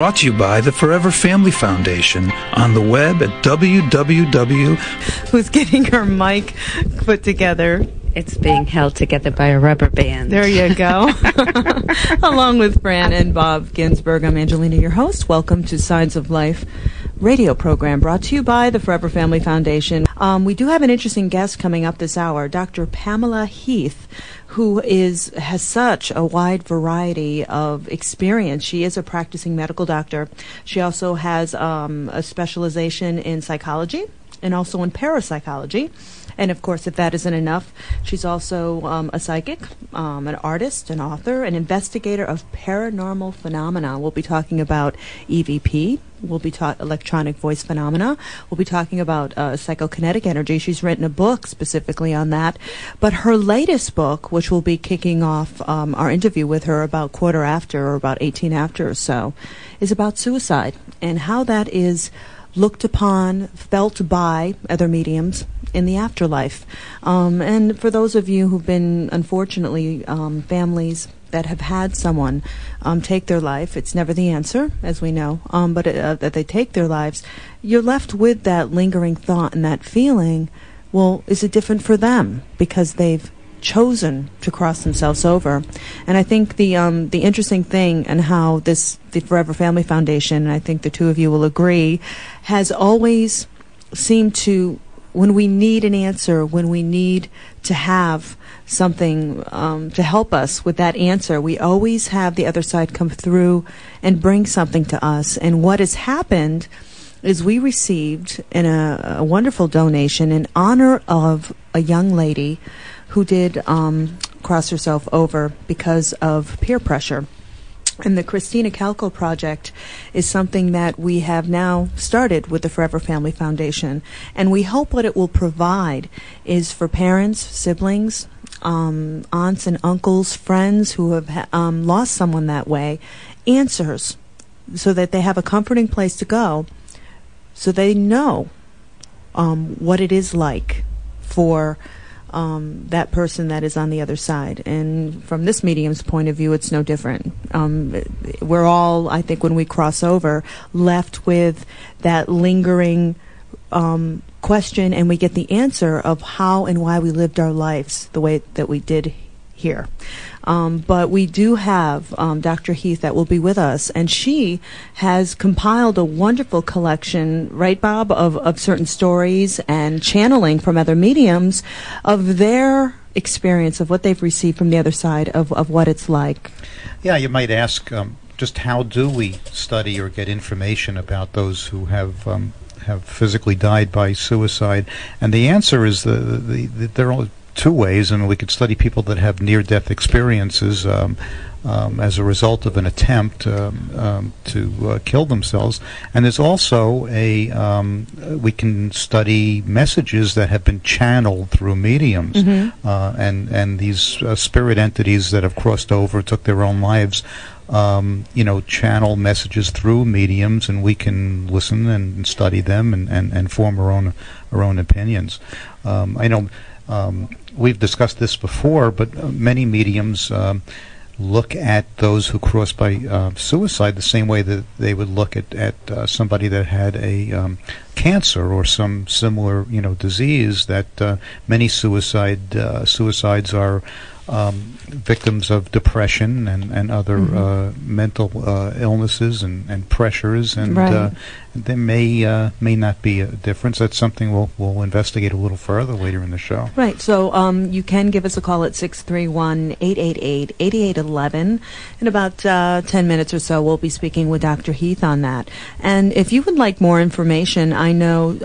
Brought to you by the Forever Family Foundation on the web at www. Who's getting her mic put together? It's being held together by a rubber band. There you go. Along with Phran and Bob Ginsberg, I'm Angelina, your host. Welcome to Signs of Life radio program brought to you by the Forever Family Foundation. We do have an interesting guest coming up this hour, Dr. Pamela Heath, who has such a wide variety of experience. She is a practicing medical doctor. She also has a specialization in psychology and also in parapsychology. And, of course, if that isn't enough, she's also a psychic, an artist, an author, an investigator of paranormal phenomena. We'll be talking about EVP. We'll be talking electronic voice phenomena. We'll be talking about psychokinetic energy. She's written a book specifically on that. But her latest book, which will be kicking off our interview with her about quarter after or about 18 after or so, is about suicide and how that is looked upon, felt by other mediums in the afterlife. And for those of you who've been, unfortunately, families that have had someone take their life, it's never the answer, as we know, but that they take their lives, you're left with that lingering thought and that feeling, well, is it different for them because they've chosen to cross themselves over? And I think the interesting thing and how the Forever Family Foundation, and I think the two of you will agree, has always seemed to, when we need an answer, when we need to have something to help us with that answer, we always have the other side come through and bring something to us. And what has happened is we received a wonderful donation in honor of a young lady who did cross herself over because of peer pressure. And the Christina Calco project is something that we have now started with the Forever Family Foundation. And we hope what it will provide is for parents, siblings, aunts and uncles, friends who have lost someone that way, answers so that they have a comforting place to go, so they know what it is like for that person that is on the other side. And from this medium's point of view, it's no different. We're all, I think, when we cross over, left with that lingering question, and we get the answer of how and why we lived our lives the way that we did here. But we do have Dr. Heath that will be with us, and she has compiled a wonderful collection, right, Bob, of certain stories and channeling from other mediums of their experience of what they've received from the other side of what it's like. Yeah, you might ask, just how do we study or get information about those who have physically died by suicide? And the answer is there are two ways. And we could study people that have near-death experiences as a result of an attempt to kill themselves. And there's also we can study messages that have been channeled through mediums. Mm-hmm. And these spirit entities that have crossed over, took their own lives, channel messages through mediums, and we can listen and study them and form our own opinions. I know we've discussed this before, but many mediums look at those who cross by suicide the same way that they would look at somebody that had a cancer or some similar disease. That many suicides are victims of depression and other mm-hmm. Mental illnesses and pressures, and right. There may not be a difference. That's something we'll investigate a little further later in the show. Right. So you can give us a call at 631-888-8811. In about 10 minutes or so, we'll be speaking with Dr. Heath on that. And if you would like more information, I know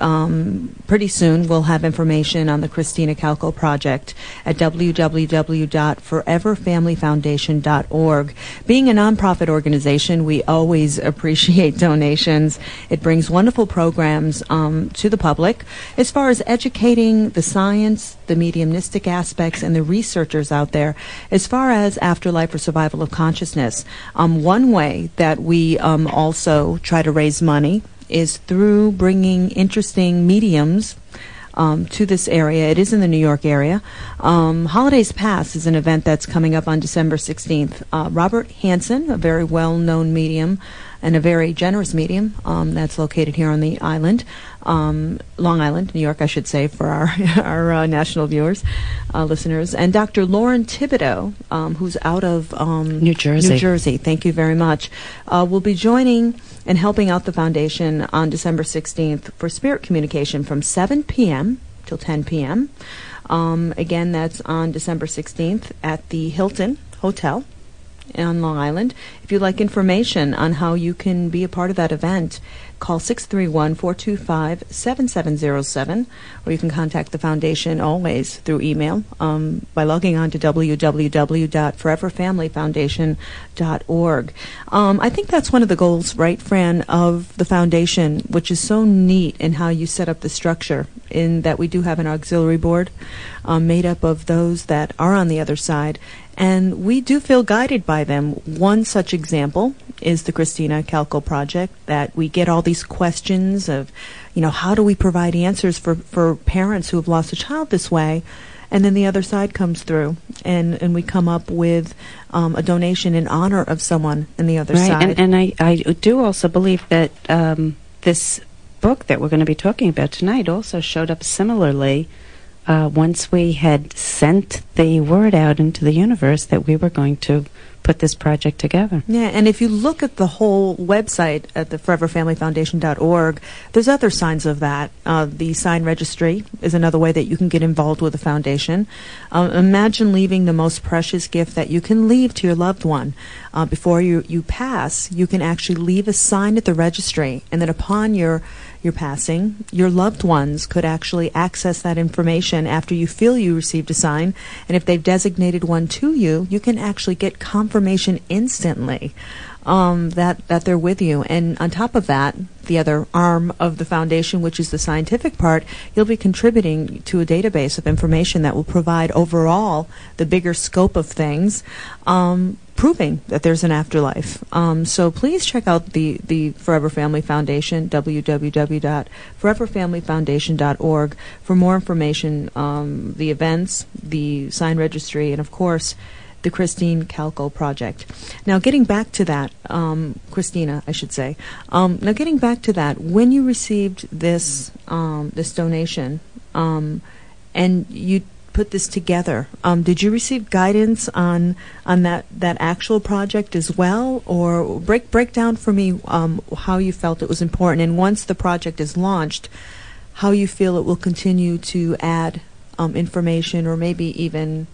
pretty soon we'll have information on the Christina Calco project at www.foreverfamilyfoundation.org. Being a nonprofit organization, we always appreciate donations. It brings wonderful programs to the public as far as educating the science, the mediumistic aspects, and the researchers out there as far as afterlife or survival of consciousness. One way that we also try to raise money is through bringing interesting mediums to this area. It is in the New York area. Holidays Pass is an event that's coming up on December 16th. Robert Hansen, a very well-known medium and a very generous medium that's located here on the island, Long Island, New York, I should say, for our national viewers, listeners, and Dr. Lauren Thibodeau, who's out of New Jersey. New Jersey. Thank you very much. Will be joining and helping out the foundation on December 16th for spirit communication from 7 p.m. till 10 p.m. Again, that's on December 16th at the Hilton Hotel on Long Island. If you'd like information on how you can be a part of that event, call 631-425-7707, or you can contact the foundation always through email by logging on to www.FFFCertifiedMedium.org. I think that's one of the goals, right, Phran, of the foundation, which is so neat in how you set up the structure, in that we do have an auxiliary board made up of those that are on the other side, and we do feel guided by them. One such example is the Christina Calco project, that we get all these questions of, how do we provide answers for parents who have lost a child this way? And then the other side comes through, and we come up with a donation in honor of someone on the other side. And I do also believe that this book that we're going to be talking about tonight also showed up similarly once we had sent the word out into the universe that we were going to put this project together. Yeah, and if you look at the whole website at the ForeverFamilyFoundation.org, there's other signs of that. The sign registry is another way that you can get involved with the foundation. Imagine leaving the most precious gift that you can leave to your loved one. Before you pass, you can actually leave a sign at the registry, and then upon your passing, your loved ones could actually access that information after you feel you received a sign, and if they've designated one to you, you can actually get confirmation instantly that they're with you. And on top of that, the other arm of the foundation, which is the scientific part, you'll be contributing to a database of information that will provide overall the bigger scope of things, proving that there's an afterlife. So please check out the Forever Family Foundation, www.ForeverFamilyFoundation.org, for more information, the events, the sign registry, and of course, the Christine Calco project. Now, getting back to that, Christina, I should say. Now, getting back to that, when you received this this donation, and you put this together, did you receive guidance on that actual project as well, or break down for me how you felt it was important, and once the project is launched, how you feel it will continue to add information, or maybe even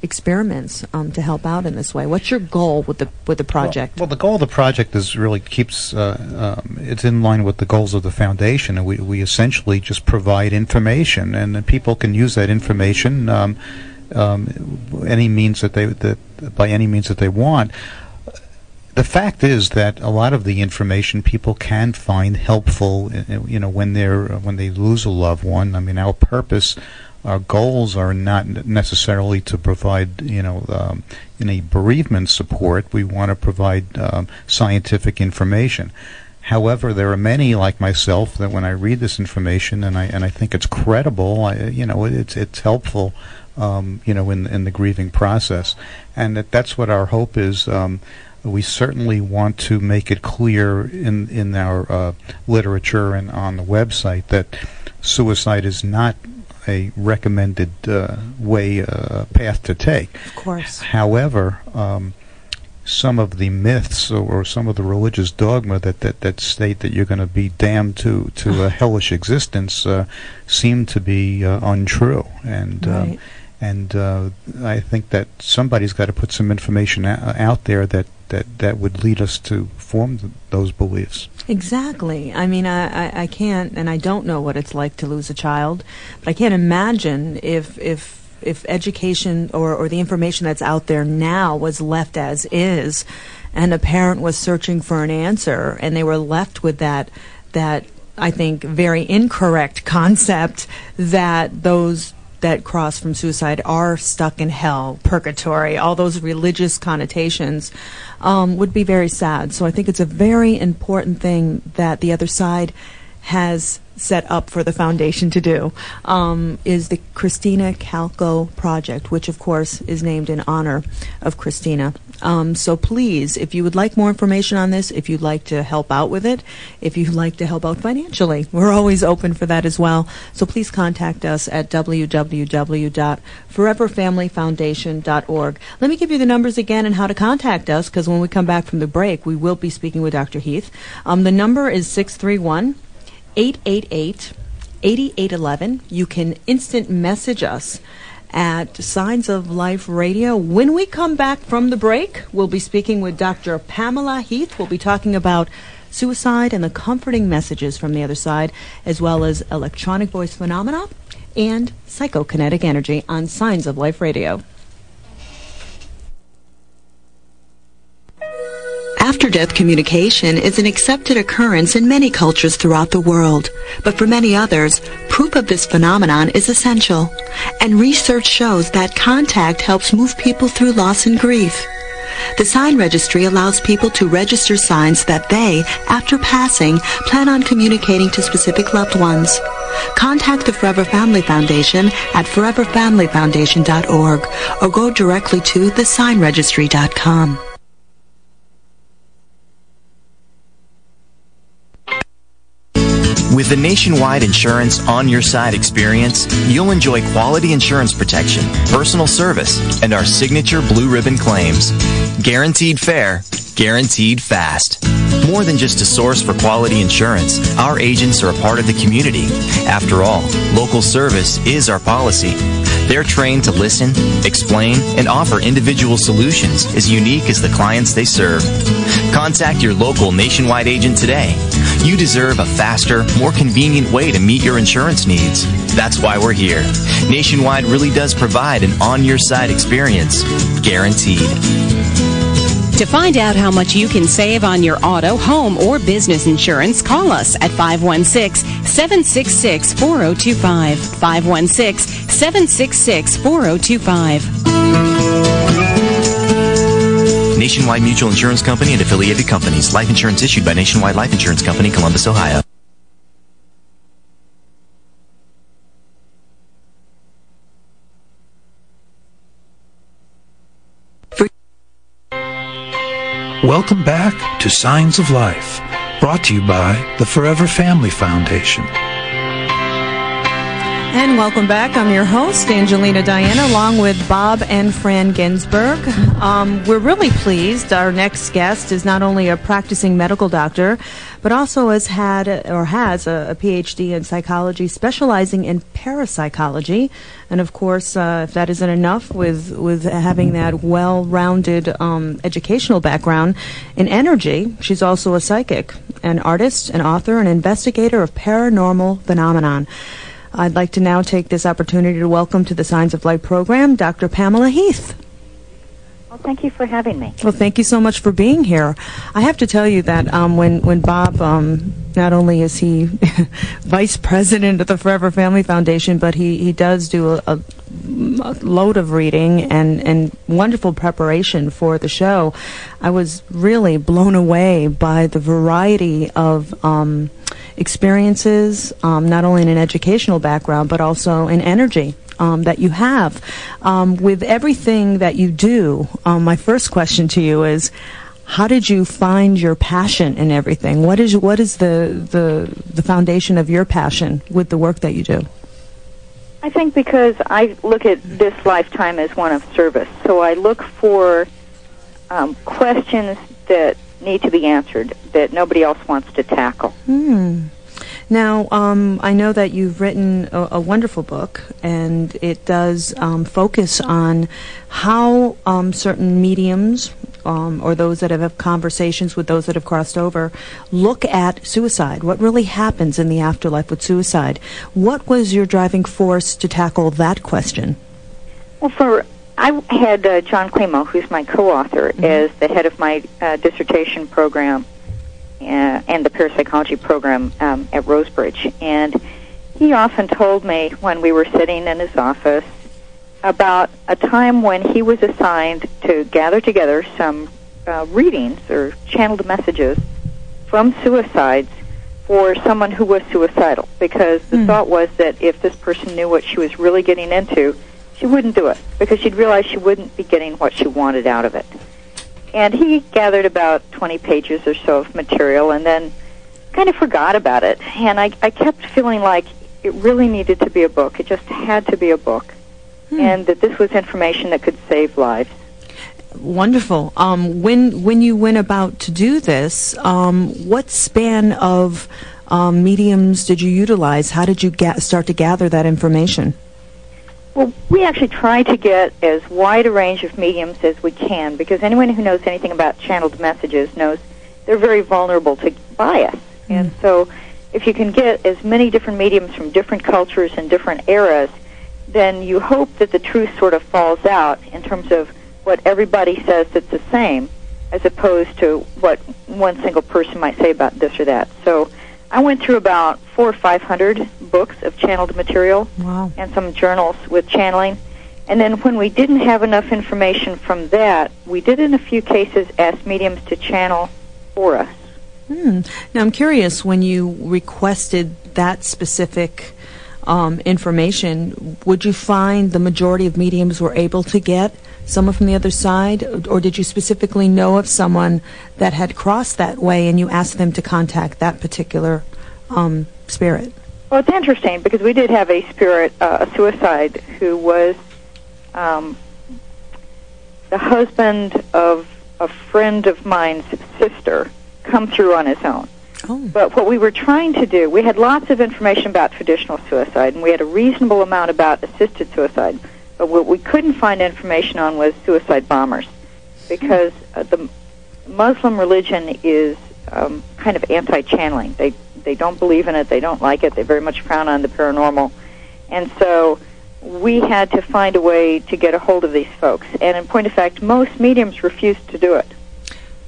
experiments to help out in this way. What's your goal with the project? Well, the goal of the project is really keeps it's in line with the goals of the foundation, and we essentially just provide information, and people can use that information any means that by any means that they want. The fact is that a lot of the information people can find helpful, when they lose a loved one. I mean, our purpose. Our goals are not necessarily to provide, any bereavement support. We want to provide scientific information. However, there are many like myself that when I read this information and I think it's credible, it's helpful, in the grieving process, and that's what our hope is. We certainly want to make it clear in our literature and on the website that suicide is not a recommended path to take. Of course. However, some of the myths or some of the religious dogma that state that you're going to be damned to a hellish existence seem to be untrue. And right. I think that somebody's got to put some information out there that would lead us to form those beliefs. Exactly. I mean, I can't, and I don't know what it's like to lose a child, but I can't imagine if education or the information that's out there now was left as is, and a parent was searching for an answer, and they were left with that I think very incorrect concept that those that cross from suicide are stuck in hell, purgatory, all those religious connotations, would be very sad. So I think it's a very important thing that the other side has set up for the foundation to do, is the Christina Calco project, which of course is named in honor of Christina. So please, if you would like more information on this, if you'd like to help out with it, if you'd like to help out financially, we're always open for that as well. So please contact us at www.foreverfamilyfoundation.org. Let me give you the numbers again and how to contact us, because when we come back from the break, we will be speaking with Dr. Heath. The number is 631-888-8811. You can instant message us at Signs of Life Radio. When we come back from the break, we'll be speaking with Dr. Pamela Heath. We'll be talking about suicide and the comforting messages from the other side, as well as electronic voice phenomena and psychokinetic energy on Signs of Life Radio. After-death communication is an accepted occurrence in many cultures throughout the world, but for many others, proof of this phenomenon is essential, and research shows that contact helps move people through loss and grief. The Sign Registry allows people to register signs that they, after passing, plan on communicating to specific loved ones. Contact the Forever Family Foundation at foreverfamilyfoundation.org or go directly to thesignregistry.com. With the Nationwide Insurance On Your Side experience, you'll enjoy quality insurance protection, personal service, and our signature blue ribbon claims. Guaranteed fair, guaranteed fast. More than just a source for quality insurance, our agents are a part of the community. After all, local service is our policy. They're trained to listen, explain, and offer individual solutions as unique as the clients they serve. Contact your local Nationwide agent today. You deserve a faster, more convenient way to meet your insurance needs. That's why we're here. Nationwide really does provide an on-your-side experience, guaranteed. To find out how much you can save on your auto, home, or business insurance, call us at 516-766-4025. 516-766-4025. Nationwide Mutual Insurance Company and affiliated companies. Life insurance issued by Nationwide Life Insurance Company, Columbus, Ohio. Welcome back to Signs of Life, brought to you by the Forever Family Foundation. And welcome back. I'm your host, Angelina Diana, along with Bob and Phran Ginsberg. We're really pleased. Our next guest is not only a practicing medical doctor, but also has a Ph.D. in psychology, specializing in parapsychology. And of course, if that isn't enough, with having that well-rounded educational background in energy, she's also a psychic, an artist, an author, an investigator of paranormal phenomenon. I'd like to now take this opportunity to welcome to the Signs of Life program Dr. Pamela Heath. Well, thank you for having me. Well, thank you so much for being here. I have to tell you that when Bob, not only is he vice president of the Forever Family Foundation, but he does do a load of reading and wonderful preparation for the show. I was really blown away by the variety of experiences, not only in an educational background, but also in energy that you have. With everything that you do, my first question to you is, how did you find your passion in everything? What is the foundation of your passion with the work that you do? I think because I look at this lifetime as one of service, so I look for questions that need to be answered that nobody else wants to tackle. Now, I know that you've written a wonderful book, and it does focus on how certain mediums, or those that have conversations with those that have crossed over, look at suicide. What really happens in the afterlife with suicide? What was your driving force to tackle that question? Well, I had John Climo, who's my co-author, as the head of my dissertation program and the parapsychology program at Rosebridge. And he often told me when we were sitting in his office about a time when he was assigned to gather together some readings or channeled messages from suicides for someone who was suicidal, because the thought was that if this person knew what she was really getting into, she wouldn't do it, because she'd realize she wouldn't be getting what she wanted out of it. And he gathered about 20 pages or so of material and then kind of forgot about it. And I kept feeling like it really needed to be a book. It just had to be a book. And that this was information that could save lives. Wonderful. When you went about to do this, what span of mediums did you utilize? How did you start to gather that information? Well, we actually try to get as wide a range of mediums as we can, because anyone who knows anything about channeled messages knows they're very vulnerable to bias. And so if you can get as many different mediums from different cultures and different eras, then you hope that the truth sort of falls out in terms of what everybody says that's the same, as opposed to what one single person might say about this or that. So I went through about 400 or 500 books of channeled material. Wow. And some journals with channeling. And then when we didn't have enough information from that, we did in a few cases ask mediums to channel for us. Now I'm curious, when you requested that specific information, would you find the majority of mediums were able to get someone from the other side, or did you specifically know of someone that had crossed that way and you asked them to contact that particular spirit? Well, it's interesting because we did have a spirit, a suicide, who was the husband of a friend of mine's sister, come through on his own. Oh. But what we were trying to do, we had lots of information about traditional suicide, and we had a reasonable amount about assisted suicide. But what we couldn't find information on was suicide bombers, because the Muslim religion is kind of anti-channeling. They don't believe in it. They don't like it. They very much frown on the paranormal. And so we had to find a way to get a hold of these folks. And in point of fact, most mediums refused to do it.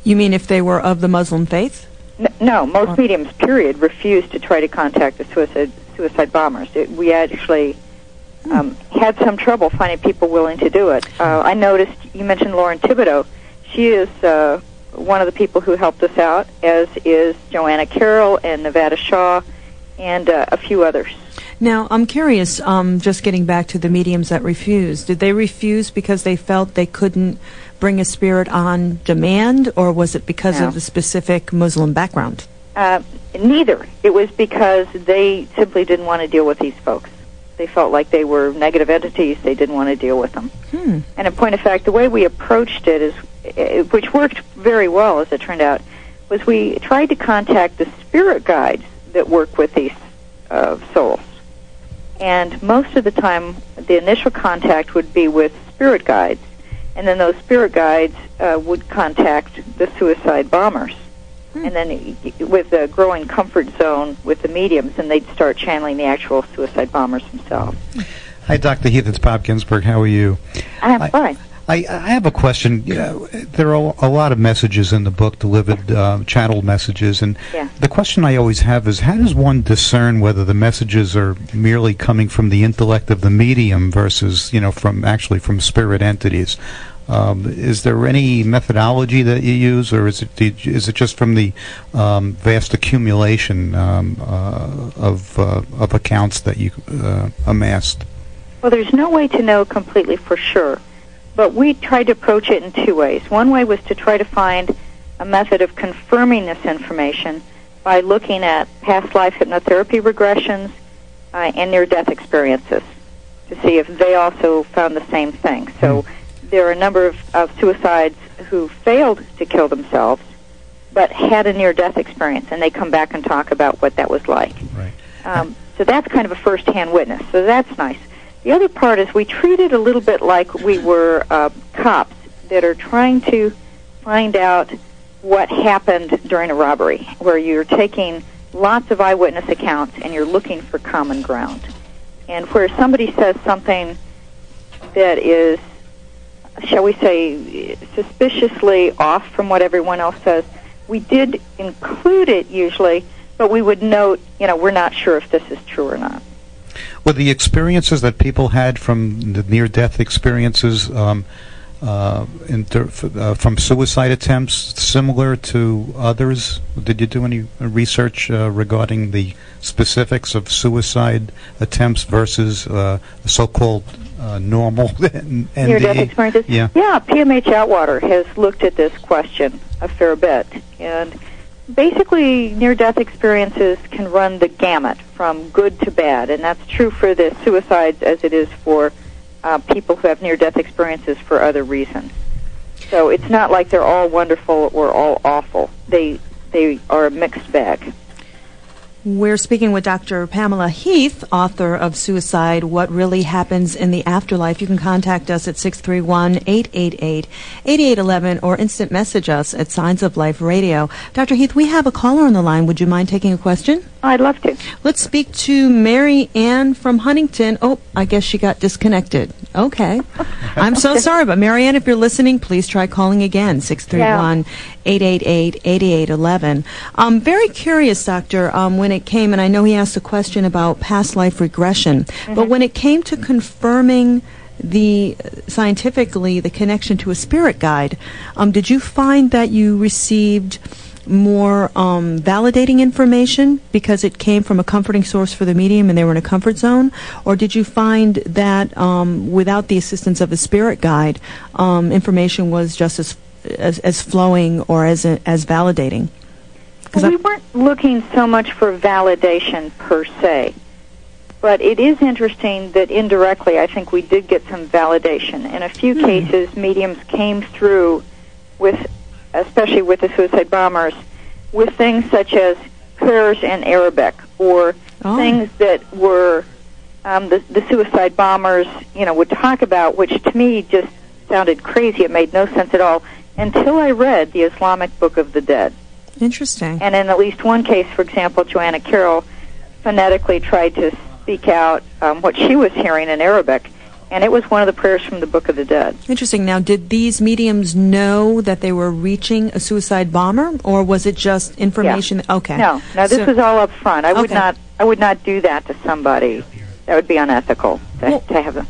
You mean if they were of the Muslim faith? No, most mediums, period, refused to try to contact the suicide bombers. We actually had some trouble finding people willing to do it. I noticed, you mentioned Lauren Thibodeau. She is one of the people who helped us out, as is Joanna Carroll and Nevada Shaw and a few others. Now, I'm curious, just getting back to the mediums that refused. Did they refuse because they felt they couldn't bring a spirit on demand, or was it because of the specific Muslim background? Neither. It was because they simply didn't want to deal with these folks. They felt like they were negative entities. They didn't want to deal with them. And in point of fact, the way we approached it, is, which worked very well as it turned out, was we tried to contact the spirit guides that work with these souls. And most of the time, the initial contact would be with spirit guides, and then those spirit guides would contact the suicide bombers. And then with a growing comfort zone with the mediums, and they'd start channeling the actual suicide bombers themselves. Hi, Dr. Heath. It's Bob Ginsberg. How are you? I'm fine. I have a question. There are a lot of messages in the book, delivered, channeled messages, and the question I always have is, how does one discern whether the messages are merely coming from the intellect of the medium versus, from spirit entities? Is there any methodology that you use, or is it just from the vast accumulation of accounts that you amassed? Well, there's no way to know completely for sure. But we tried to approach it in two ways. One way was to try to find a method of confirming this information by looking at past life hypnotherapy regressions and near-death experiences to see if they also found the same thing. So there are a number of suicides who failed to kill themselves but had a near-death experience, and they come back and talk about what that was like. Right. So that's kind of a first-hand witness, so that's nice. The other part is we treat it a little bit like we were cops that are trying to find out what happened during a robbery, where you're taking lots of eyewitness accounts and you're looking for common ground. And where somebody says something that is, shall we say, suspiciously off from what everyone else says, we did include it usually, but we would note, we're not sure if this is true or not. Were the experiences that people had from the near-death experiences from suicide attempts similar to others? Did you do any research regarding the specifics of suicide attempts versus so-called normal near-death experiences? Yeah, PMH Atwater has looked at this question a fair bit, and basically near-death experiences can run the gamut from good to bad, and that's true for the suicides as it is for people who have near-death experiences for other reasons. So it's not like they're all wonderful or all awful. They are a mixed bag. We're speaking with Dr. Pamela Heath, author of Suicide, What Really Happens in the Afterlife. You can contact us at 631-888-8811 or instant message us at Signs of Life Radio. Dr. Heath, we have a caller on the line. Would you mind taking a question? I'd love to. Let's speak to Mary Ann from Huntington. Oh, I guess she got disconnected. Okay. I'm so sorry, but Mary Ann, if you're listening, please try calling again, 631-888-8811. I'm very curious, Doctor, when it came, and I know he asked a question about past life regression, but when it came to confirming scientifically the connection to a spirit guide, did you find that you received more validating information because it came from a comforting source for the medium and they were in a comfort zone? Or did you find that without the assistance of a spirit guide, information was just as flowing or as validating? Well, we weren't looking so much for validation per se, but it is interesting that indirectly I think we did get some validation. In a few cases, mediums came through with, especially with the suicide bombers, with things such as prayers in Arabic or things that were the suicide bombers, would talk about, which to me just sounded crazy. It made no sense at all until I read the Islamic Book of the Dead. Interesting. And in at least one case, for example, Joanna Carroll phonetically tried to speak out what she was hearing in Arabic, and it was one of the prayers from the Book of the Dead. Interesting. Now, did these mediums know that they were reaching a suicide bomber, or was it just information? Yeah. Okay. No, this was all up front. I would not do that to somebody. That would be unethical to have them.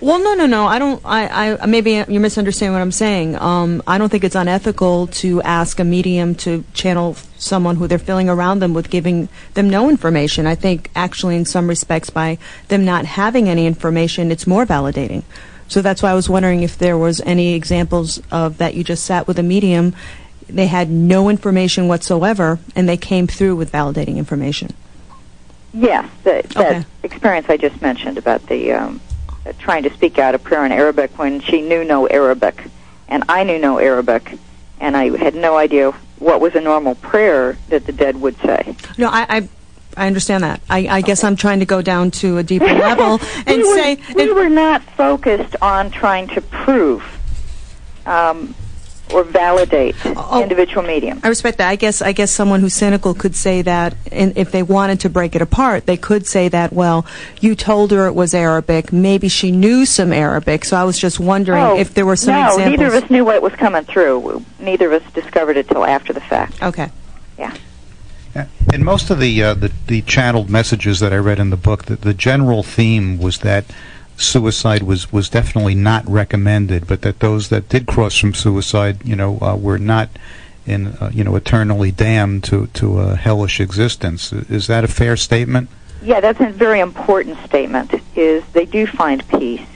Well, no. I don't. I maybe you're misunderstanding what I'm saying. I don't think it's unethical to ask a medium to channel someone who they're feeling around them with giving them no information. I think actually, in some respects, by them not having any information, it's more validating. So that's why I was wondering if there was any examples of that. You just sat with a medium, they had no information whatsoever, and they came through with validating information. Yes, that experience I just mentioned about the. Trying to speak out a prayer in Arabic when she knew no Arabic, and I knew no Arabic, and I had no idea what was a normal prayer that the dead would say. No, I understand that. I guess I'm trying to go down to a deeper level and say... We were not focused on trying to prove or validate individual mediums. I respect that. I guess someone who's cynical could say that, and if they wanted to break it apart, they could say that, well, you told her it was Arabic, maybe she knew some Arabic, so I was just wondering if there were some examples. No, neither of us knew what was coming through. Neither of us discovered it till after the fact. Okay. Yeah. In most of the channeled messages that I read in the book, the general theme was that suicide was definitely not recommended, but that those that did cross from suicide, were not eternally damned to a hellish existence. Is that a fair statement? Yeah, that's a very important statement. Is they do find peace.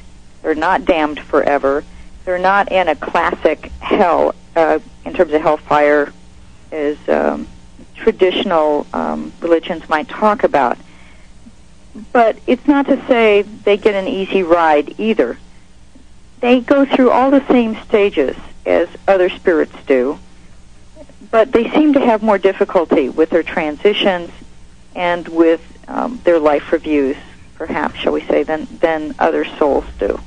They're not damned forever. They're not in a classic hell in terms of hellfire, as traditional religions might talk about. But it's not to say they get an easy ride either. They go through all the same stages as other spirits do, but they seem to have more difficulty with their transitions and with their life reviews, perhaps, shall we say, than other souls do.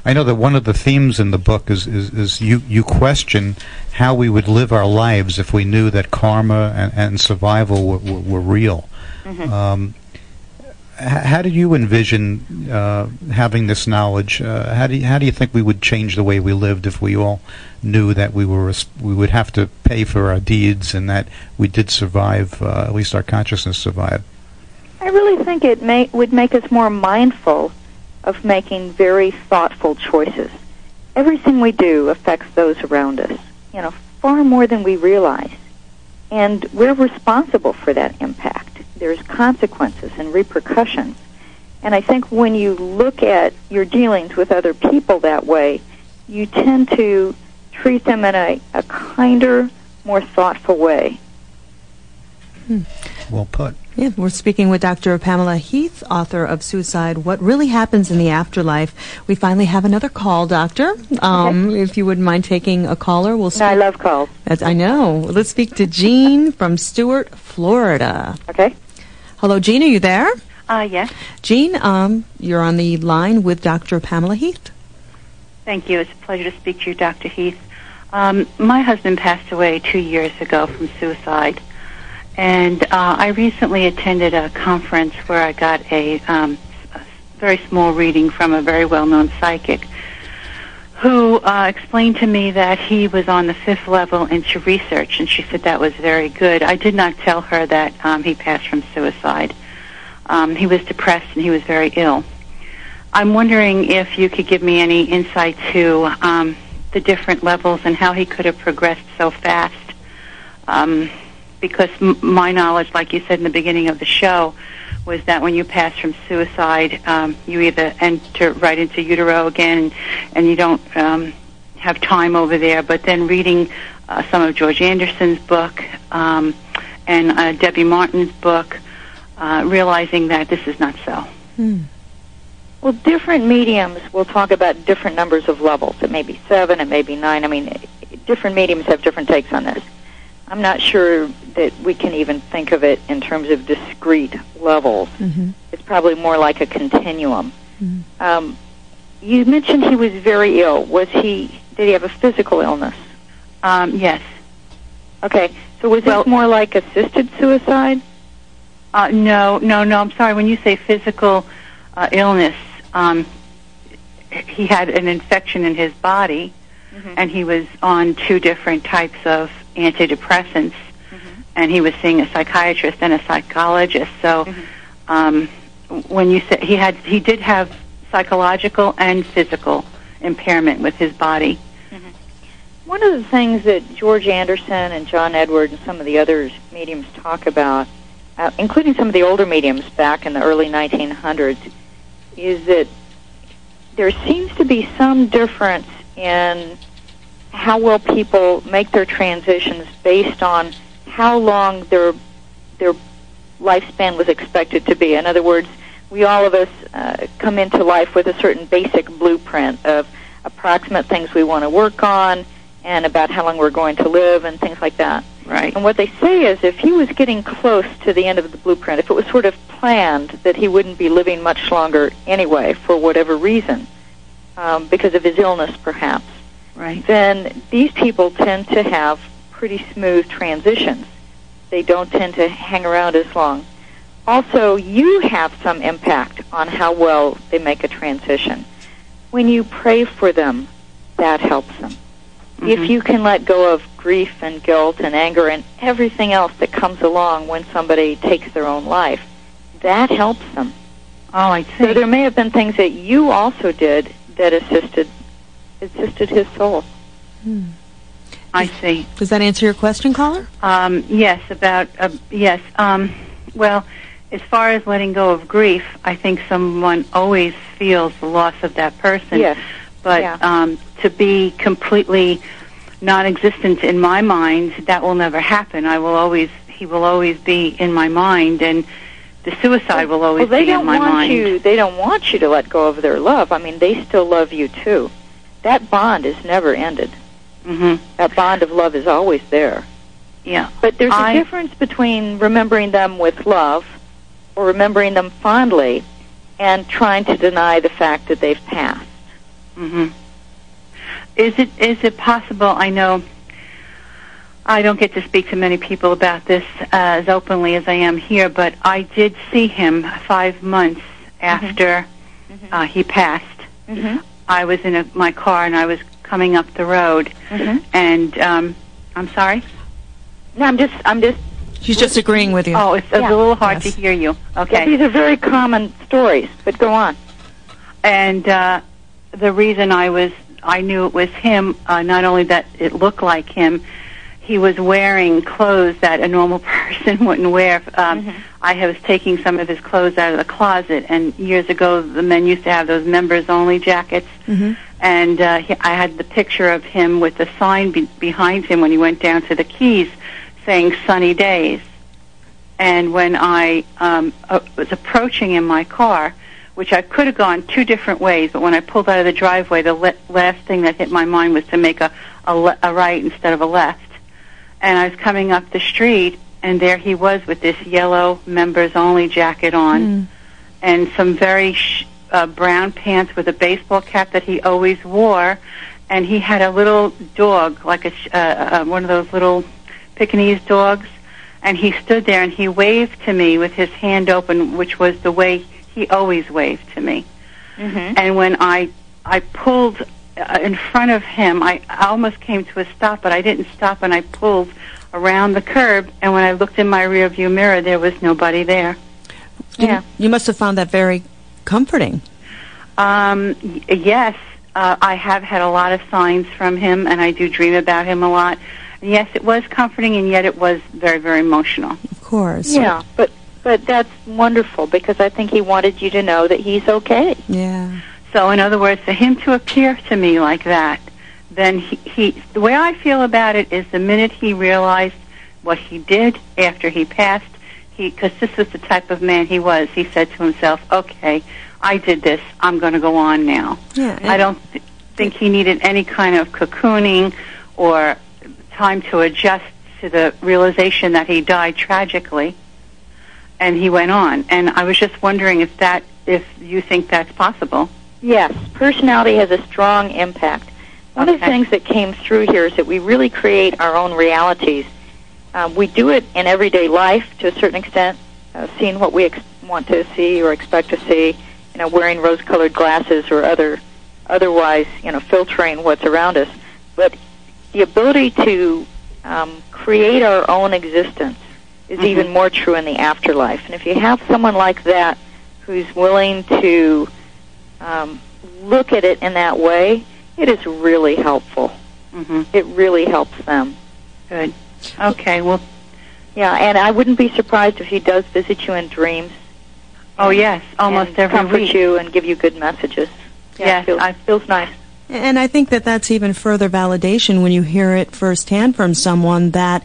I know that one of the themes in the book is you question how we would live our lives if we knew that karma and survival were real. How do you envision having this knowledge? How do you think we would change the way we lived if we all knew that we would have to pay for our deeds and that we did survive, at least our consciousness survived? I really think it would make us more mindful of making very thoughtful choices. Everything we do affects those around us, far more than we realize. And we're responsible for that impact. There's consequences and repercussions. And I think when you look at your dealings with other people that way, you tend to treat them in a kinder, more thoughtful way. Well put. Yeah, we're speaking with Dr. Pamela Heath, author of Suicide, What Really Happens in the Afterlife. We finally have another call, Doctor. If you wouldn't mind taking a caller, we'll speak. I love calls. I know. Let's speak to Jean from Stuart, Florida. Okay. Hello, Jean, are you there? Yes. Jean, you're on the line with Dr. Pamela Heath. Thank you. It's a pleasure to speak to you, Dr. Heath. My husband passed away 2 years ago from suicide. And I recently attended a conference where I got a very small reading from a very well-known psychic who explained to me that he was on the 5th level into research, and she said that was very good. I did not tell her that he passed from suicide. He was depressed and he was very ill. I'm wondering if you could give me any insight to the different levels and how he could have progressed so fast. Because my knowledge, like you said in the beginning of the show, was that when you pass from suicide, you either enter right into utero again, and you don't have time over there. But then reading some of George Anderson's book and Debbie Martin's book, realizing that this is not so. Well, different mediums will talk about different numbers of levels. It may be 7, it may be 9. I mean, different mediums have different takes on this. I'm not sure that we can even think of it in terms of discrete levels. It's probably more like a continuum. You mentioned he was very ill. Did he have a physical illness? Yes. Okay. So was this more like assisted suicide? No. I'm sorry. When you say physical illness, he had an infection in his body, and he was on 2 different types of antidepressants, and he was seeing a psychiatrist and a psychologist. So when you say he did have psychological and physical impairment with his body. One of the things that George Anderson and John Edward and some of the other mediums talk about, including some of the older mediums back in the early 1900s, is that there seems to be some difference in how well people make their transitions based on how long their lifespan was expected to be. In other words, all of us come into life with a certain basic blueprint of approximate things we want to work on and about how long we're going to live and things like that. Right. And what they say is if he was getting close to the end of the blueprint, if it was sort of planned that he wouldn't be living much longer anyway for whatever reason, because of his illness perhaps, right, then these people tend to have pretty smooth transitions. They don't tend to hang around as long. Also, you have some impact on how well they make a transition. When you pray for them, that helps them. If you can let go of grief and guilt and anger and everything else that comes along when somebody takes their own life, that helps them. Oh, I see. So there may have been things that you also did that assisted his soul. I see. Does that answer your question, caller? Yes, yes. Well, as far as letting go of grief, I think someone always feels the loss of that person. Yes. But to be completely non-existent in my mind, that will never happen. He will always be in my mind, and the suicide will always be in my mind. They don't want you to let go of their love. I mean, they still love you too. That bond is never ended. That bond of love is always there. Yeah. But there's a difference between remembering them with love or remembering them fondly and trying to deny the fact that they've passed. Is it possible? I know I don't get to speak to many people about this as openly as I am here, but I did see him 5 months after he passed. I was in my car and I was coming up the road, and I'm sorry. No, I'm just. She's just agreeing with you. Oh, it's a little hard to hear you. Okay. Yeah, these are very common stories, but go on. And the reason I knew it was him, not only that it looked like him, he was wearing clothes that a normal person wouldn't wear. I was taking some of his clothes out of the closet, and years ago the men used to have those members-only jackets, and I had the picture of him with the sign behind him when he went down to the Keys saying sunny days. And when I was approaching in my car, which I could have gone two different ways, but when I pulled out of the driveway, the last thing that hit my mind was to make a right instead of a left. And I was coming up the street, and there he was with this yellow members-only jacket on and some very brown pants with a baseball cap that he always wore, and he had a little dog, like one of those little Pekingese dogs, and he stood there and he waved to me with his hand open, which was the way he always waved to me. And when I pulled in front of him, I almost came to a stop, but I didn't stop, and I pulled around the curb, and when I looked in my rearview mirror, there was nobody there. You must have found that very comforting. Yes, I have had a lot of signs from him, and I do dream about him a lot. Yes, it was comforting, and yet it was very, very emotional. Of course. Yeah, but that's wonderful, because I think he wanted you to know that he's okay. Yeah. So, in other words, for him to appear to me like that, then he the way I feel about it is the minute he realized what he did after he passed, because this was the type of man he was, he said to himself, okay, I did this, I'm going to go on now. Yeah, I don't think he needed any kind of cocooning or time to adjust to the realization that he died tragically, and he went on. And I was just wondering if you think that's possible. Yes, personality has a strong impact. One of the things that came through here is that we really create our own realities. We do it in everyday life to a certain extent, seeing what we want to see or expect to see, wearing rose-colored glasses or otherwise, filtering what's around us. But the ability to create our own existence is even more true in the afterlife. And if you have someone like that who's willing to look at it in that way, it is really helpful. It really helps them. Good. Okay, well... Yeah, and I wouldn't be surprised if he does visit you in dreams. Oh, yes, almost every comfort week. You and give you good messages. Yes, it feels nice. And I think that that's even further validation when you hear it firsthand from someone that,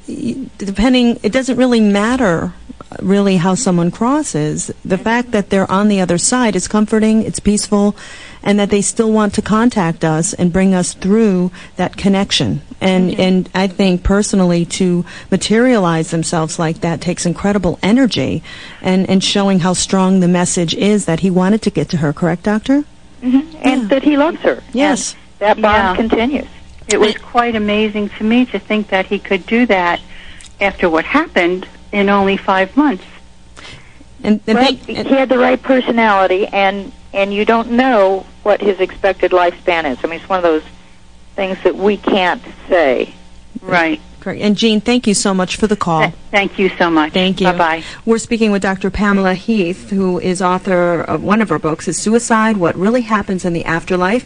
it doesn't really matter really how someone crosses. The fact that they're on the other side is comforting, it's peaceful, and that they still want to contact us and bring us through that connection. And I think personally to materialize themselves like that takes incredible energy and showing how strong the message is that he wanted to get to her, correct, Doctor? And that he loves her. Yes. And that bond continues. It was quite amazing to me to think that he could do that after what happened in only 5 months. And he had the right personality, and you don't know what his expected lifespan is. I mean, it's one of those things that we can't say. Right. Correct. And Jean, thank you so much for the call. Thank you so much. Thank you. Bye-bye. We're speaking with Dr. Pamela Heath, who is author of one of her books, is Suicide, What Really Happens in the Afterlife.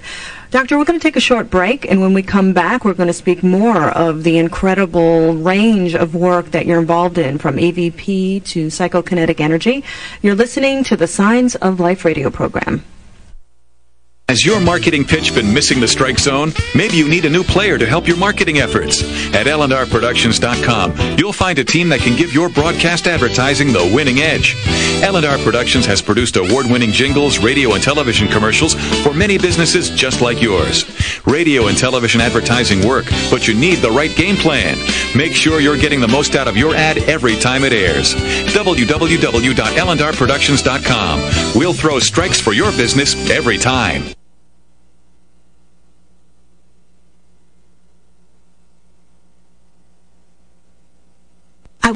Doctor, we're going to take a short break, and when we come back, we're going to speak more of the incredible range of work that you're involved in, from EVP to psychokinetic energy. You're listening to the Signs of Life radio program. Has your marketing pitch been missing the strike zone? Maybe you need a new player to help your marketing efforts. At L&RProductions.com, you'll find a team that can give your broadcast advertising the winning edge. L&R Productions has produced award-winning jingles, radio and television commercials for many businesses just like yours. Radio and television advertising work, but you need the right game plan. Make sure you're getting the most out of your ad every time it airs. www.L&RProductions.com. We'll throw strikes for your business every time. I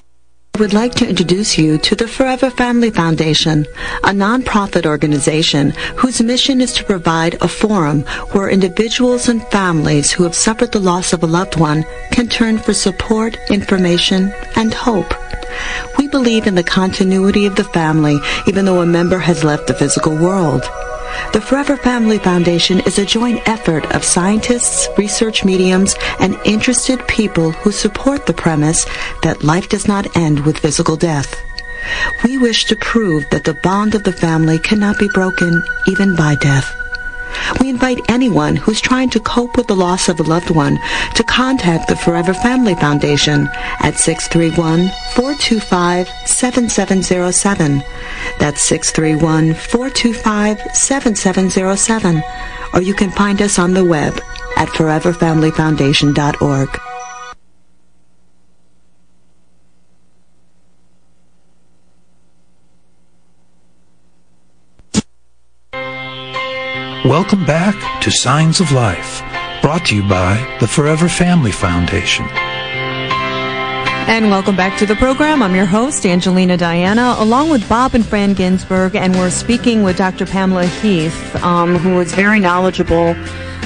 would like to introduce you to the Forever Family Foundation, a nonprofit organization whose mission is to provide a forum where individuals and families who have suffered the loss of a loved one can turn for support, information, and hope. We believe in the continuity of the family, even though a member has left the physical world. The Forever Family Foundation is a joint effort of scientists, research mediums, and interested people who support the premise that life does not end with physical death. We wish to prove that the bond of the family cannot be broken even by death. We invite anyone who's trying to cope with the loss of a loved one to contact the Forever Family Foundation at 631-425-7707. That's 631-425-7707. Or you can find us on the web at foreverfamilyfoundation.org. Welcome back to Signs of Life, brought to you by the Forever Family Foundation. And welcome back to the program. I'm your host, Angelina Diana, along with Bob and Phran Ginsberg, and we're speaking with Dr. Pamela Heath, who is very knowledgeable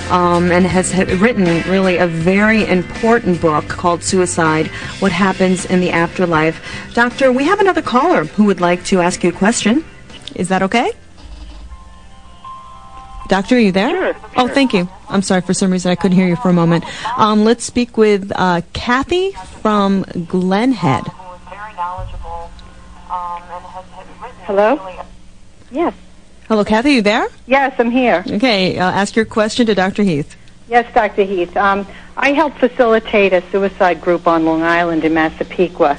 and has written really a very important book called Suicide, What Happens in the Afterlife. Doctor, we have another caller who would like to ask you a question. Is that okay? Doctor, are you there? Sure. Oh, thank you. I'm sorry, for some reason I couldn't hear you for a moment. Let's speak with Kathy from Glen Head. Hello? Yes. Hello, Kathy, you there? Yes, I'm here. Okay, ask your question to Dr. Heath. Yes, Dr. Heath. I help facilitate a suicide group on Long Island in Massapequa.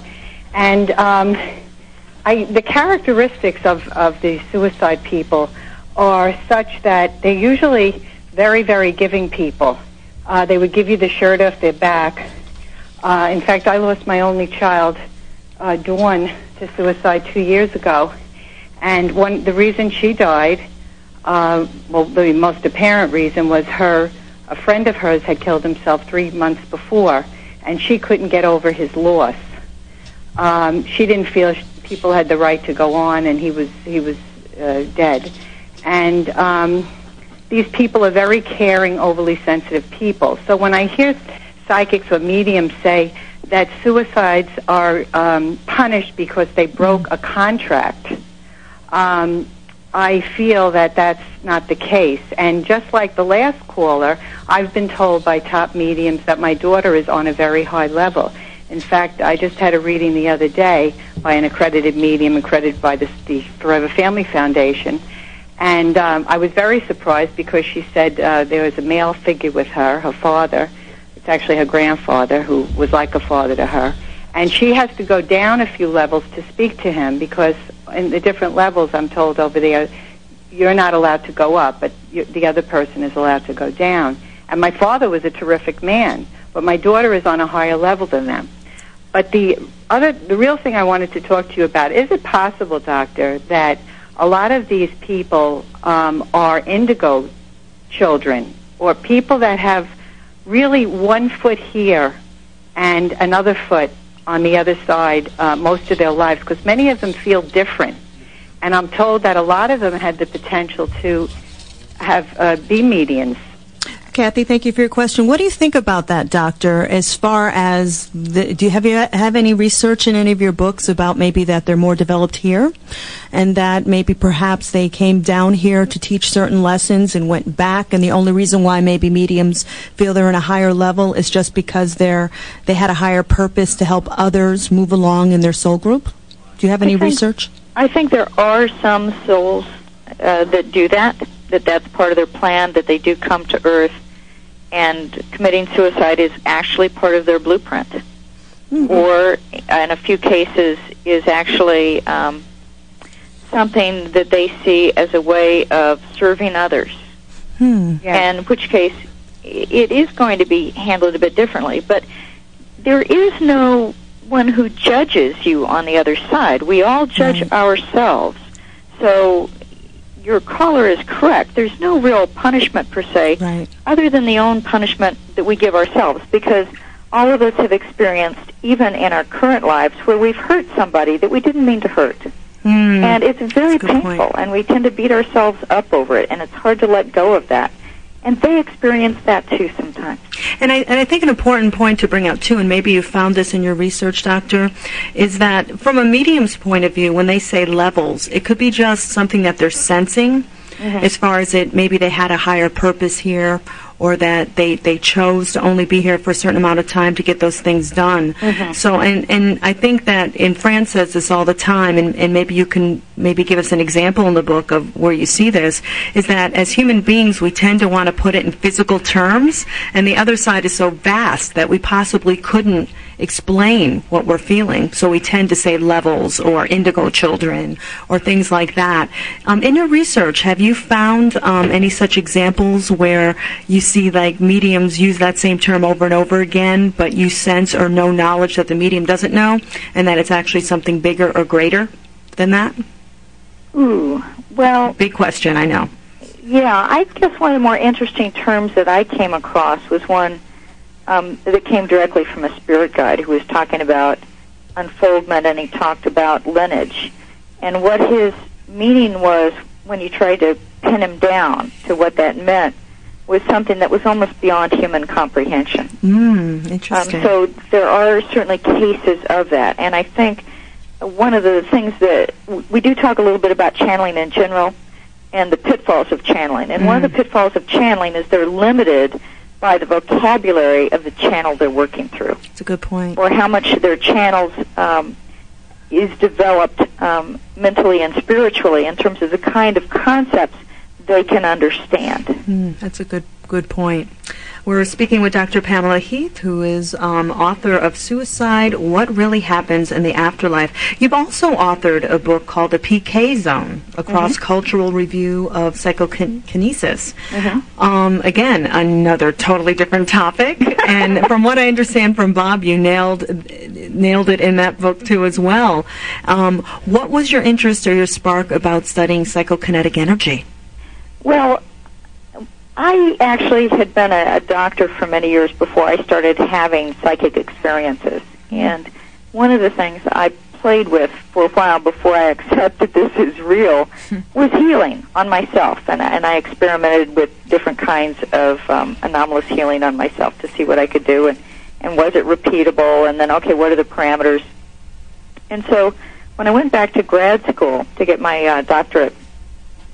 And the characteristics of the suicide people are such that they're usually very, very giving people. They would give you the shirt off their back. In fact, I lost my only child, Dawn, to suicide 2 years ago. And the reason she died, the most apparent reason was a friend of hers had killed himself 3 months before, and she couldn't get over his loss. She didn't feel people had the right to go on, and he was dead. And these people are very caring, overly sensitive people. So when I hear psychics or mediums say that suicides are punished because they broke a contract, I feel that that's not the case. And just like the last caller, I've been told by top mediums that my daughter is on a very high level. In fact, I just had a reading the other day by an accredited medium, accredited by the Forever Family Foundation. And I was very surprised because she said there was a male figure with her father. It's actually her grandfather, who was like a father to her. And she has to go down a few levels to speak to him because in the different levels, I'm told over there, you're not allowed to go up, but the other person is allowed to go down. And my father was a terrific man, but my daughter is on a higher level than them. But the real thing I wanted to talk to you about, is it possible, doctor, that a lot of these people are indigo children, or people that have really one foot here and another foot on the other side most of their lives, because many of them feel different. And I'm told that a lot of them had the potential to have be mediums. Kathy, thank you for your question. What do you think about that, doctor, as far as, do you have any research in any of your books about maybe that they're more developed here, and that maybe perhaps they came down here to teach certain lessons and went back, and the only reason why maybe mediums feel they're in a higher level is just because they had a higher purpose to help others move along in their soul group? Do you have any research? I think there are some souls that do that's part of their plan, that they do come to Earth, and committing suicide is actually part of their blueprint. Mm-hmm. Or, in a few cases, is actually something that they see as a way of serving others. Yeah. And in which case, it is going to be handled a bit differently. But there is no one who judges you on the other side. We all judge ourselves. So your caller is correct. There's no real punishment per se, other than the own punishment that we give ourselves, because all of us have experienced, even in our current lives, where we've hurt somebody that we didn't mean to hurt. And it's very painful, and we tend to beat ourselves up over it, and it's hard to let go of that. And they experience that, too, sometimes. And I think an important point to bring out, too, and maybe you found this in your research, doctor, is that from a medium's point of view, when they say levels, it could be just something that they're sensing, as far as maybe they had a higher purpose here, or that they chose to only be here for a certain amount of time to get those things done. So, and I think that, and Phran says this all the time, and maybe you can maybe give us an example in the book of where you see this, is that as human beings we tend to want to put it in physical terms, and the other side is so vast that we possibly couldn't explain what we're feeling, so we tend to say levels or indigo children or things like that. In your research, have you found any such examples where you see like mediums use that same term over and over again, but you sense or know knowledge that the medium doesn't know, and that it's actually something bigger or greater than that? Ooh, well... Big question, I know. Yeah, I guess one of the more interesting terms that I came across was one that came directly from a spirit guide who was talking about unfoldment, and he talked about lineage. And what his meaning was, when you tried to pin him down to what that meant, was something that was almost beyond human comprehension. Interesting. So there are certainly cases of that. And I think one of the things that we do talk a little bit about channeling in general and the pitfalls of channeling. And one of the pitfalls of channeling is they're limited by the vocabulary of the channel they're working through. That's a good point. Or how much their channels is developed mentally and spiritually in terms of the kind of concepts they can understand. That's a good point. We're speaking with Dr. Pamela Heath, who is author of Suicide, What Really Happens in the Afterlife. You've also authored a book called The PK Zone, a cross-cultural review of psychokinesis. Again, another totally different topic. And from what I understand from Bob, you nailed it in that book too as well. What was your interest or your spark about studying psychokinetic energy? Well, I actually had been a doctor for many years before I started having psychic experiences. And one of the things I played with for a while before I accepted this is real was healing on myself. And I experimented with different kinds of anomalous healing on myself to see what I could do. And was it repeatable? And then, okay, what are the parameters? And so when I went back to grad school to get my doctorate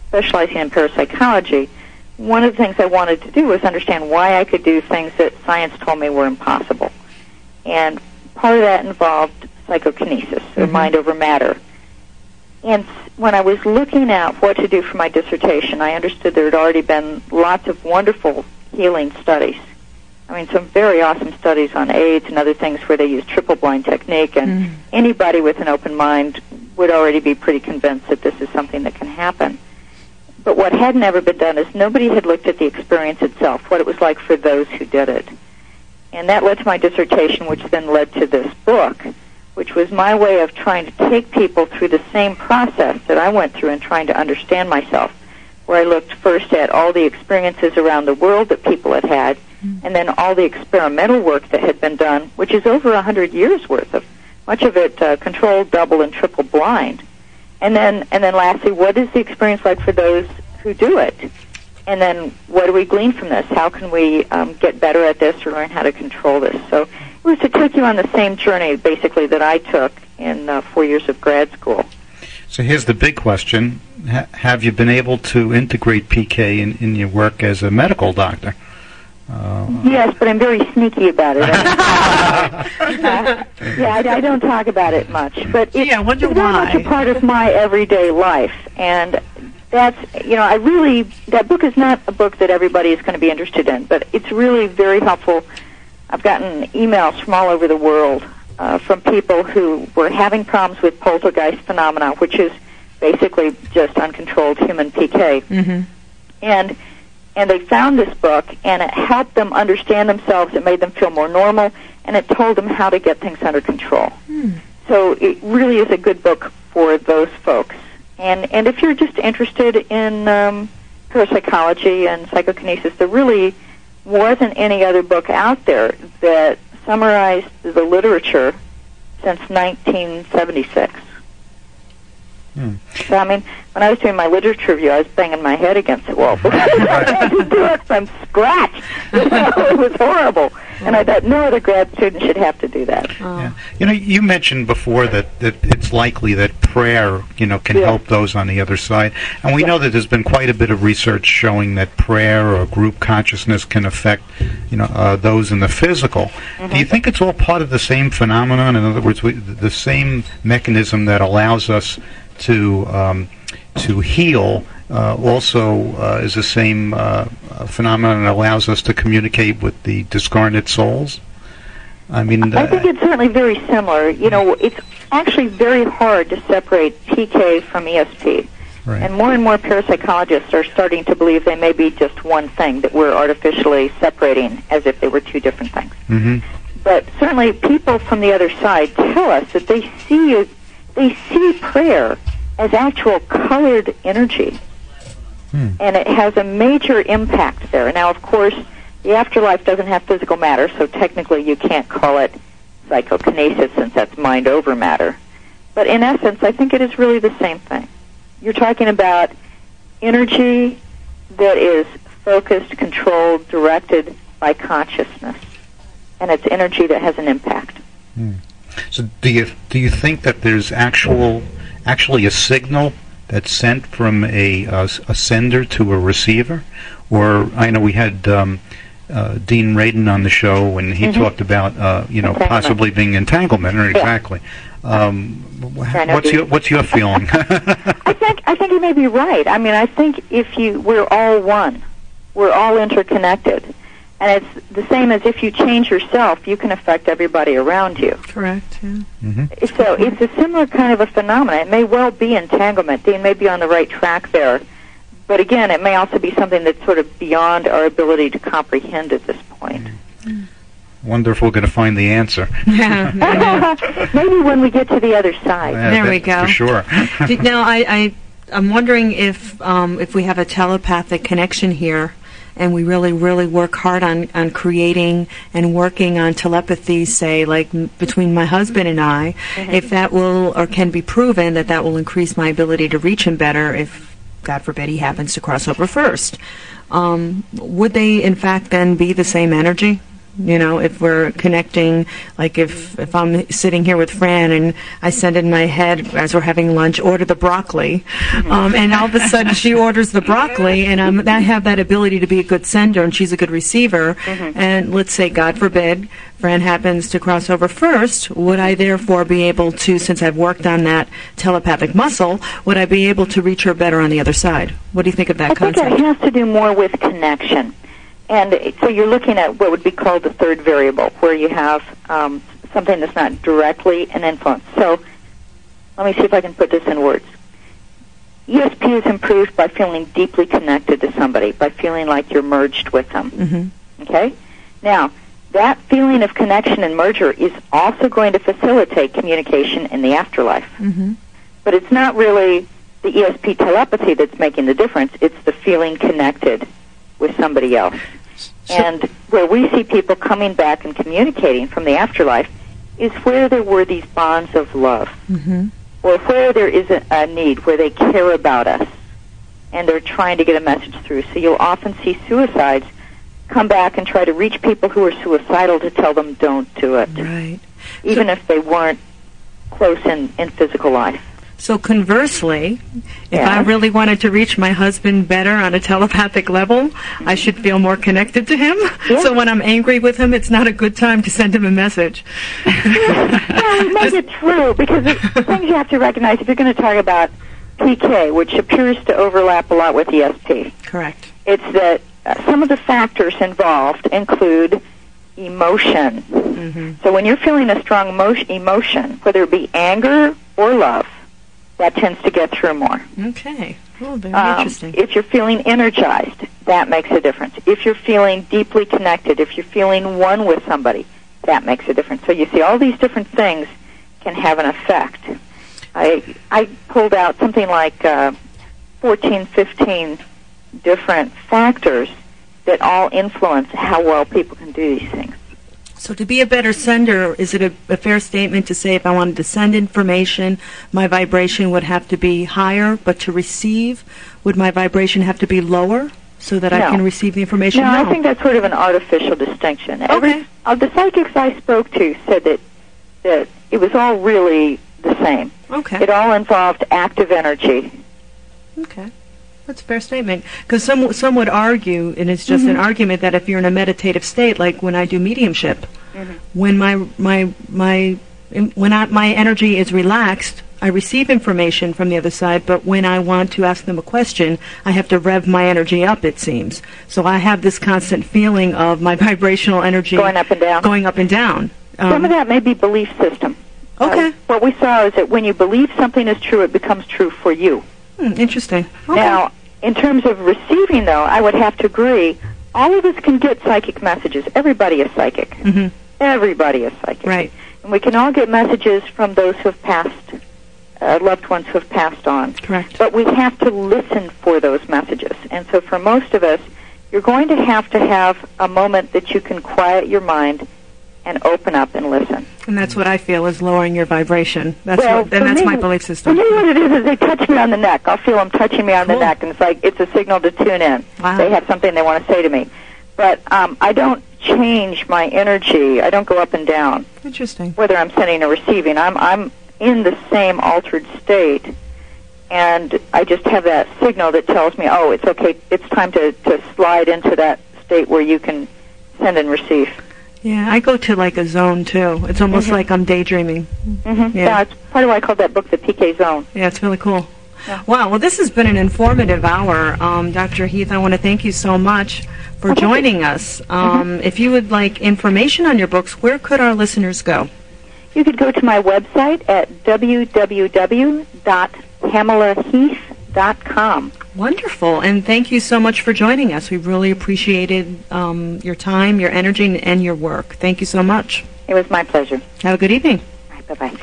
specializing in parapsychology, one of the things I wanted to do was understand why I could do things that science told me were impossible. And part of that involved psychokinesis, or mind over matter. And when I was looking at what to do for my dissertation, I understood there had already been lots of wonderful healing studies. I mean, some very awesome studies on AIDS and other things where they use triple-blind technique, and anybody with an open mind would already be pretty convinced that this is something that can happen. But what hadn't ever been done is nobody had looked at the experience itself, what it was like for those who did it. And that led to my dissertation, which then led to this book, which was my way of trying to take people through the same process that I went through in trying to understand myself, where I looked first at all the experiences around the world that people had had, and then all the experimental work that had been done, which is over 100 years worth of, much of it controlled, double, and triple blind. And then lastly, what is the experience like for those who do it? And then what do we glean from this? How can we get better at this or learn how to control this? So it was to take you on the same journey, basically, that I took in 4 years of grad school. So here's the big question. Have you been able to integrate PK in your work as a medical doctor? Yes, but I'm very sneaky about it. I don't talk about it much. But it's very much a part of my everyday life. And that's, that book is not a book that everybody is going to be interested in, but it's really very helpful. I've gotten emails from all over the world from people who were having problems with poltergeist phenomena, which is basically just uncontrolled human PK. And they found this book, and it helped them understand themselves. It made them feel more normal, and it told them how to get things under control. So it really is a good book for those folks. And if you're just interested in parapsychology and psychokinesis, there really wasn't any other book out there that summarized the literature since 1976. So, I mean, when I was doing my literature review, I was banging my head against the wall. I had to do it from scratch. It was horrible. And I thought, no other grad student should have to do that. Yeah. You mentioned before that it's likely that prayer, can help those on the other side. And we know that there's been quite a bit of research showing that prayer or group consciousness can affect, those in the physical. Do you think it's all part of the same phenomenon? In other words, the same mechanism that allows us to heal also is the same phenomenon that allows us to communicate with the discarnate souls? I mean, I think it's certainly very similar. It's actually very hard to separate PK from ESP. Right. And more parapsychologists are starting to believe they may be just one thing that we're artificially separating as if they were two different things. Mm-hmm. But certainly people from the other side tell us that they see prayer as actual colored energy. And it has a major impact there. Now, of course, the afterlife doesn't have physical matter, so technically you can't call it psychokinesis since that's mind over matter. But in essence, I think it is really the same thing. You're talking about energy that is focused, controlled, directed by consciousness. And it's energy that has an impact. So do you think that there's actually a signal that's sent from a sender to a receiver? Or I know we had Dean Radin on the show, and he talked about possibly being entanglement. Or exactly. What's your feeling? I think you may be right. I mean, I think we're all one. We're all interconnected. And it's the same as if you change yourself, you can affect everybody around you. Correct, yeah. Mm-hmm. So it's a similar kind of a phenomenon. It may well be entanglement. Dean may be on the right track there. But again, it may also be something that's sort of beyond our ability to comprehend at this point. Wonder if we're going to find the answer. Yeah. Maybe when we get to the other side. Yeah, there we go. For sure. Now, I'm wondering if we have a telepathic connection here, and we really, really work hard on creating and working on telepathy, say, like between my husband and I, if that will or can be proven that will increase my ability to reach him better if, God forbid, he happens to cross over first. Would they, in fact, then be the same energy? If we're connecting, like if I'm sitting here with Phran and I send in my head as we're having lunch, order the broccoli, and all of a sudden she orders the broccoli, and I have that ability to be a good sender and she's a good receiver, and let's say, God forbid, Phran happens to cross over first, would I therefore be able to, since I've worked on that telepathic muscle, would I be able to reach her better on the other side? What do you think of that concept? I think it has to do more with connection. And so you're looking at what would be called the third variable, where you have something that's not directly an influence. So let me see if I can put this in words. ESP is improved by feeling deeply connected to somebody, by feeling like you're merged with them. Okay? Now, that feeling of connection and merger is also going to facilitate communication in the afterlife. But it's not really the ESP telepathy that's making the difference. It's the feeling connected with somebody else. And where we see people coming back and communicating from the afterlife is where there were these bonds of love, or where there is a need, where they care about us, and they're trying to get a message through. So you'll often see suicides come back and try to reach people who are suicidal to tell them don't do it, right? Even if they weren't close in physical life. So conversely, if I really wanted to reach my husband better on a telepathic level, I should feel more connected to him. So when I'm angry with him, it's not a good time to send him a message. It may be true, because the things you have to recognize, if you're going to talk about PK, which appears to overlap a lot with ESP. Correct. It's that some of the factors involved include emotion. So when you're feeling a strong emotion, whether it be anger or love, that tends to get through more. Okay. Oh, very interesting. If you're feeling energized, that makes a difference. If you're feeling deeply connected, if you're feeling one with somebody, that makes a difference. So you see, all these different things can have an effect. I pulled out something like 14, 15 different factors that all influence how well people can do these things. So to be a better sender, is it a fair statement to say if I wanted to send information, my vibration would have to be higher, but to receive, would my vibration have to be lower so that I can receive the information? No, I think that's sort of an artificial distinction. Okay. The psychics I spoke to said that it was all really the same. Okay. It all involved active energy. Okay. That's a fair statement. Because some would argue, and it's just an argument, that if you're in a meditative state, like when I do mediumship, when my energy is relaxed, I receive information from the other side, but when I want to ask them a question, I have to rev my energy up, it seems. So I have this constant feeling of my vibrational energy going up and down. Some of that may be belief system. Okay. What we saw is that when you believe something is true, it becomes true for you. Interesting. Okay. Now, in terms of receiving, though, I would have to agree, all of us can get psychic messages. Everybody is psychic. Everybody is psychic. Right. And we can all get messages from those who have passed, loved ones who have passed on. Correct. But we have to listen for those messages. And so for most of us, you're going to have a moment that you can quiet your mind and open up and listen. And that's what I feel is lowering your vibration. That's my belief system. For me, what it is they touch me on the neck. I'll feel them touching me on the neck, and it's like it's a signal to tune in. Wow. They have something they want to say to me. But I don't change my energy. I don't go up and down. Interesting. Whether I'm sending or receiving, I'm in the same altered state, and I just have that signal that tells me, oh, it's okay. It's time to slide into that state where you can send and receive. Yeah, I go to like a zone too. It's almost like I'm daydreaming. Yeah, it's part of why I called that book the PK Zone. Yeah, it's really cool. Yeah. Wow, well, this has been an informative hour. Dr. Heath, I want to thank you so much for joining us. If you would like information on your books, where could our listeners go? You could go to my website at www.PamelaHeath.com. Wonderful, and thank you so much for joining us. We really appreciated your time, your energy, and your work. Thank you so much. It was my pleasure. Have a good evening. All right, bye-bye.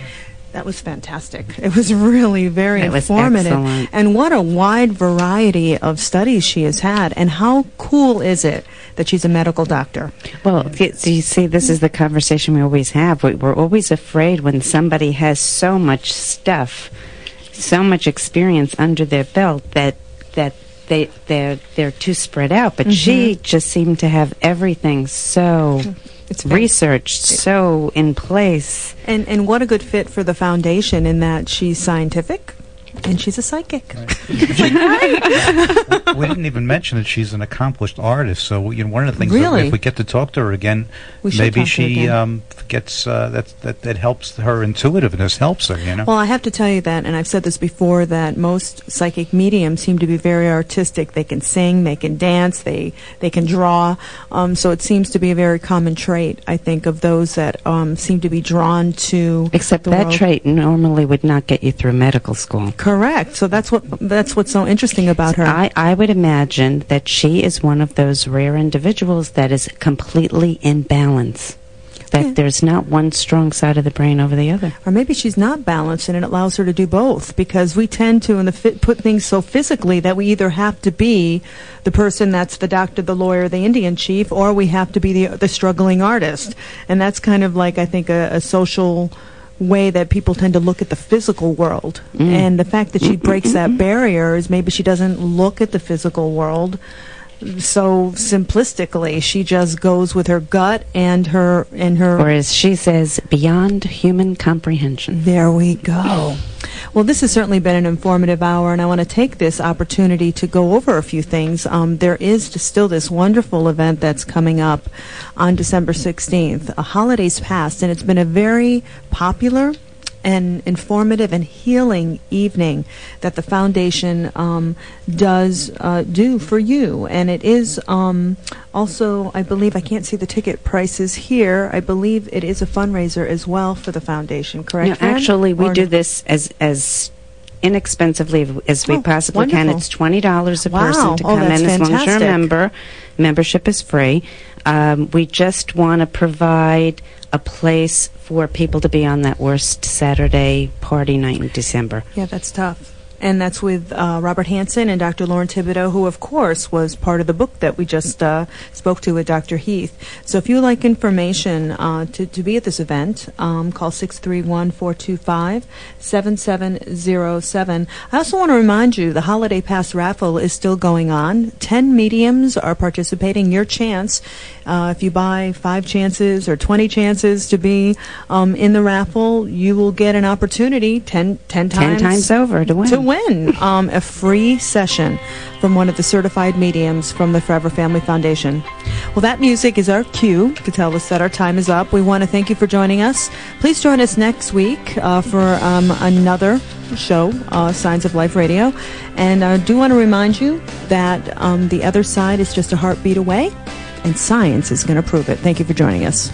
That was fantastic. It was really very informative. Excellent. And what a wide variety of studies she has had. And how cool is it that she's a medical doctor? Well, you see, this is the conversation we always have. We're always afraid when somebody has so much stuff, so much experience under their belt that they're too spread out. But she just seemed to have everything so researched, so in place. And what a good fit for the foundation in that she's scientific and she's a psychic. Right. We didn't even mention that she's an accomplished artist. So one of the things that if we get to talk to her again, maybe she gets that helps her intuitiveness helps her. Well, I have to tell you that, and I've said this before, that most psychic mediums seem to be very artistic. They can sing, they can dance, they can draw. So it seems to be a very common trait, I think, of those that seem to be drawn to. Except the that world. trait normally would not get you through medical school. Correct. So that's what's so interesting about her. I would imagine that she is one of those rare individuals that is completely in balance. That there's not one strong side of the brain over the other. Or maybe she's not balanced and it allows her to do both, because we tend to put things so physically that we either have to be the person that's the doctor, the lawyer, the Indian chief, or we have to be the struggling artist. And that's kind of like, I think, a social way that people tend to look at the physical world. And the fact that she breaks that barrier is maybe she doesn't look at the physical world so simplistically. She just goes with her gut and her or as she says, beyond human comprehension. There we go. Well, this has certainly been an informative hour, and I want to take this opportunity to go over a few things. There is still this wonderful event that's coming up on December 16th, a Holidays Past, and it's been a very popular and informative and healing evening that the foundation does do for you. And it is also, I believe, I can't see the ticket prices here, I believe it is a fundraiser as well for the foundation, correct? No, actually, we do this as inexpensively as we possibly can. It's $20 a person to come in as long as you're a member. Membership is free. We just want to provide a place for people to be on that worst Saturday party night in December. Yeah, that's tough. And that's with Robert Hansen and Dr. Lauren Thibodeau, who, of course, was part of the book that we just spoke to with Dr. Heath. So if you would like information to be at this event, call 631-425-7707. I also want to remind you the Holiday Pass raffle is still going on. 10 mediums are participating. Your chance, if you buy 5 chances or 20 chances to be in the raffle, you will get an opportunity 10 times over to win. A free session from one of the certified mediums from the Forever Family Foundation. Well, that music is our cue to tell us that our time is up. We want to thank you for joining us. Please join us next week for another show, Signs of Life Radio. And I do want to remind you that the other side is just a heartbeat away, and science is going to prove it. Thank you for joining us.